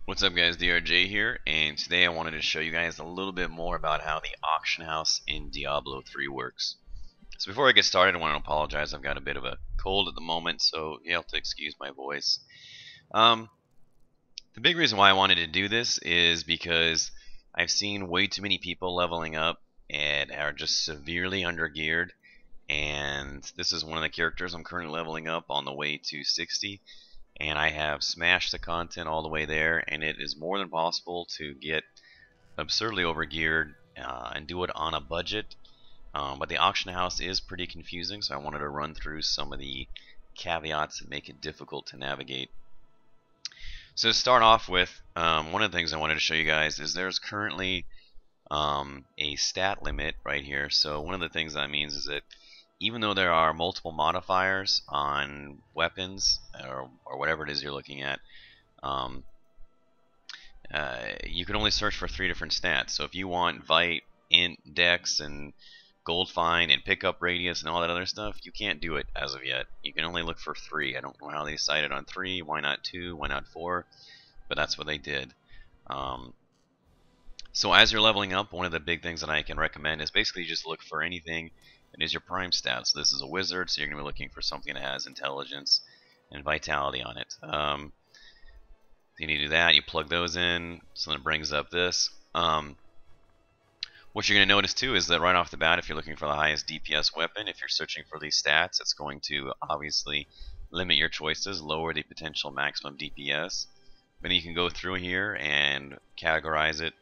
What's up guys, DRJ here, and today I wanted to show you guys a little bit more about how the auction house in Diablo 3 works. So before I get started, I want to apologize. I've got a bit of a cold at the moment, so you'll have to excuse my voice. The big reason why I wanted to do this is because I've seen way too many people leveling up and are just severely undergeared, and this is one of the characters I'm currently leveling up on the way to 60. And I have smashed the content all the way there, and it is more than possible to get absurdly overgeared and do it on a budget. But the auction house is pretty confusing, so I wanted to run through some of the caveats that make it difficult to navigate. So to start off with, one of the things I wanted to show you guys is there's currently a stat limit right here. So one of the things that means is that even though there are multiple modifiers on weapons or whatever it is you're looking at, you can only search for 3 different stats. So if you want Vite, Int, Dex, and Gold Find, and Pickup Radius, and all that other stuff, you can't do it as of yet. You can only look for 3. I don't know how they decided on 3. Why not 2? Why not 4? But that's what they did. So as you're leveling up, one of the big things that I can recommend is basically just look for anything that is your prime stat. So this is a wizard, so you're going to be looking for something that has intelligence and vitality on it. You need to do that. You plug those in, so then it brings up this. What you're going to notice too is that right off the bat, if you're looking for the highest DPS weapon, if you're searching for these stats, it's going to obviously limit your choices, lower the potential maximum DPS. Then you can go through here and categorize it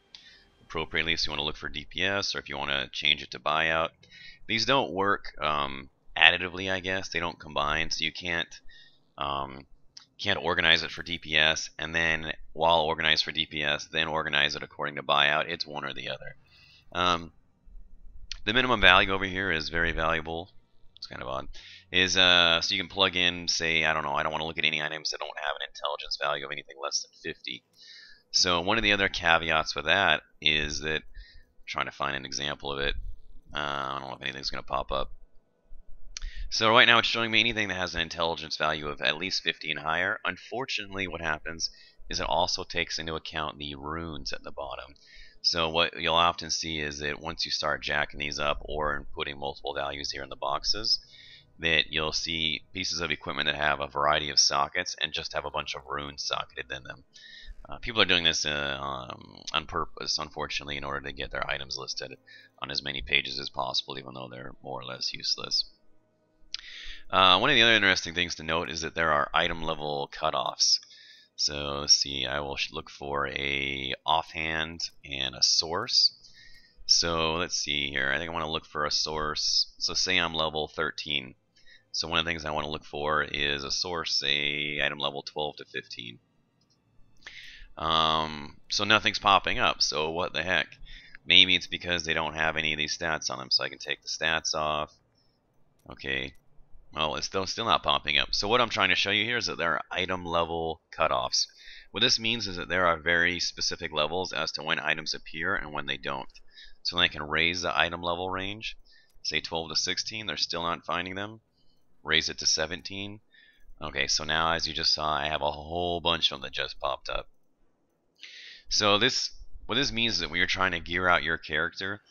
appropriately. So you want to look for DPS, or if you want to change it to buyout. These don't work additively, I guess. They don't combine, so you can't organize it for DPS and then, while organized for DPS, then organize it according to buyout. It's one or the other. The minimum value over here is very valuable. It's kind of odd. So you can plug in, say, I don't know, I don't want to look at any items that don't have an intelligence value of anything less than 50. So one of the other caveats with that is that, I'm trying to find an example of it. I don't know if anything's going to pop up. So right now it's showing me anything that has an intelligence value of at least 50 and higher. Unfortunately, what happens is it also takes into account the runes at the bottom. So what you'll often see is that once you start jacking these up or putting multiple values here in the boxes, that you'll see pieces of equipment that have a variety of sockets and just have a bunch of runes socketed in them. People are doing this on purpose, unfortunately, in order to get their items listed on as many pages as possible, even though they're more or less useless. One of the other interesting things to note is that there are item level cutoffs. So let's see, I will look for a offhand and a source. So let's see here, I think I want to look for a source. So say I'm level 13. So one of the things I want to look for is a source, say item level 12 to 15. So nothing's popping up, so what the heck? Maybe it's because they don't have any of these stats on them, so I can take the stats off. Okay, well, it's still not popping up. So what I'm trying to show you here is that there are item level cutoffs. What this means is that there are very specific levels as to when items appear and when they don't. So then I can raise the item level range, say 12 to 16, they're still not finding them. Raise it to 17. Okay, so now as you just saw, I have a whole bunch of them that just popped up. So what this means is that when you're trying to gear out your character,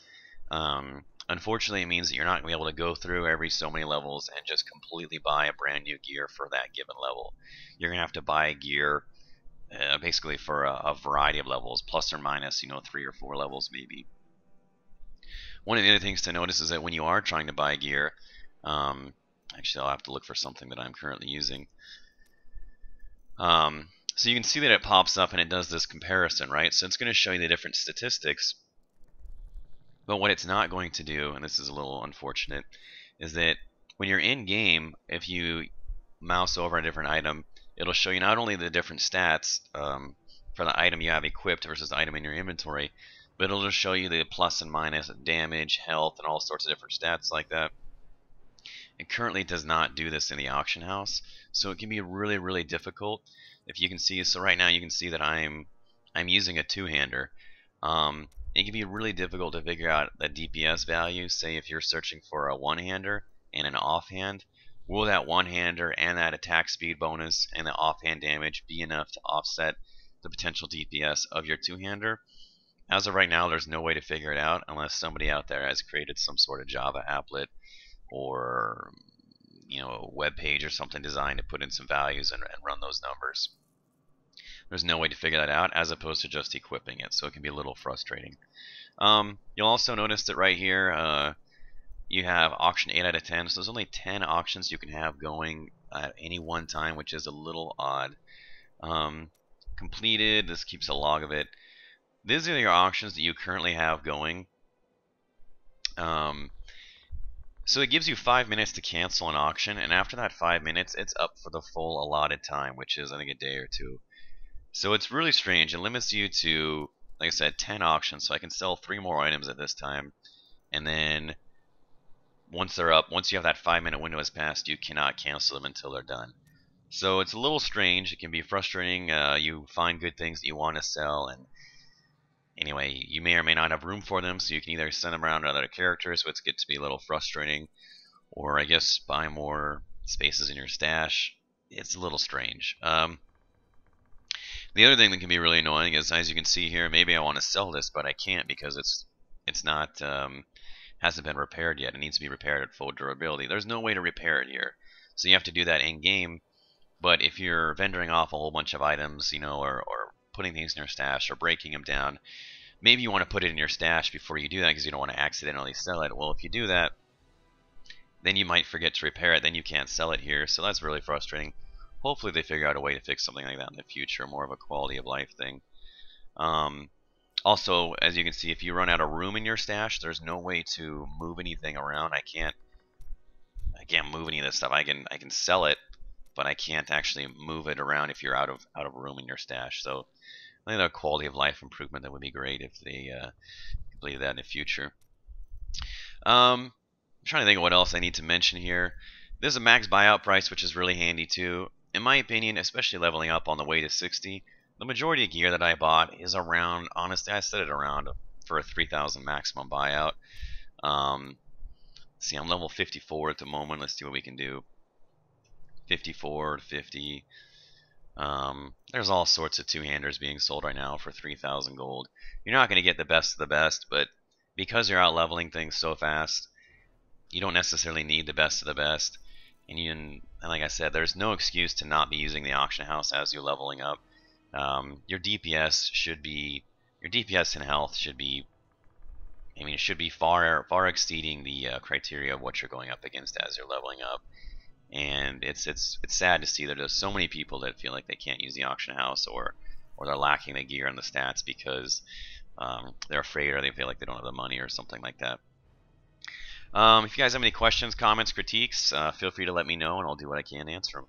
unfortunately it means that you're not going to be able to go through every so many levels and just completely buy a brand new gear for that given level. You're going to have to buy gear basically for a variety of levels, plus or minus, 3 or 4 levels maybe. One of the other things to notice is that when you are trying to buy gear, actually I'll have to look for something that I'm currently using. So you can see that it pops up and it does this comparison, right? So it's going to show you the different statistics. But what it's not going to do, and this is a little unfortunate, is that when you're in game, if you mouse over a different item, it'll show you not only the different stats for the item you have equipped versus the item in your inventory, but it'll just show you the plus and minus damage, health, and all sorts of different stats like that. It currently does not do this in the auction house, so it can be really, really difficult. If you can see, so right now you can see that I'm using a two-hander. It can be really difficult to figure out the DPS value. Say if you're searching for a one-hander and an offhand, will that one-hander and that attack speed bonus and the offhand damage be enough to offset the potential DPS of your two-hander. As of right now, there's no way to figure it out unless somebody out there has created some sort of Java applet or a web page or something designed to put in some values and run those numbers. There's no way to figure that out as opposed to just equipping it, so it can be a little frustrating. You'll also notice that right here you have auction 8 out of 10, so there's only 10 auctions you can have going at any one time, which is a little odd. Completed, this keeps a log of it. These are your auctions that you currently have going. So it gives you 5 minutes to cancel an auction, and after that 5 minutes, it's up for the full allotted time, which is, I think, a day or two. So it's really strange. It limits you to, like I said, 10 auctions, so I can sell 3 more items at this time. And then once they're up, once you have that 5-minute window has passed, you cannot cancel them until they're done. So it's a little strange. It can be frustrating. You find good things that you want to sell, and anyway, you may or may not have room for them, so you can either send them around to other characters, which gets to be a little frustrating, or I guess buy more spaces in your stash. It's a little strange. The other thing that can be really annoying is, as you can see here, maybe I want to sell this, but I can't because it's not hasn't been repaired yet. It needs to be repaired at full durability. There's no way to repair it here, so you have to do that in game. But if you're vendoring off a whole bunch of items, or putting things in your stash or breaking them down, maybe you want to put it in your stash before you do that because you don't want to accidentally sell it. Well, if you do that, then you might forget to repair it. Then you can't sell it here, so that's really frustrating. Hopefully they figure out a way to fix something like that in the future, more of a quality of life thing. Also, as you can see, if you run out of room in your stash, there's no way to move anything around. I can't move any of this stuff. I can sell it, but I can't actually move it around if you're out of room in your stash. So I think a quality of life improvement that would be great if they completed that in the future. I'm trying to think of what else I need to mention here. There's a max buyout price, which is really handy too. In my opinion, especially leveling up on the way to 60, the majority of gear that I bought is around, honestly, I set it around for a 3,000 maximum buyout. See, I'm level 54 at the moment. Let's see what we can do. 54 to 50. There's all sorts of two-handers being sold right now for 3,000 gold. You're not going to get the best of the best, but because you're out leveling things so fast, you don't necessarily need the best of the best. And like I said, there's no excuse to not be using the auction house as you're leveling up. Your DPS and health should be, it should be far exceeding the criteria of what you're going up against as you're leveling up. And it's sad to see that there's so many people that feel like they can't use the auction house, or they're lacking the gear and the stats because they're afraid, or they feel like they don't have the money or something like that. If you guys have any questions, comments, critiques, feel free to let me know, and I'll do what I can to answer them.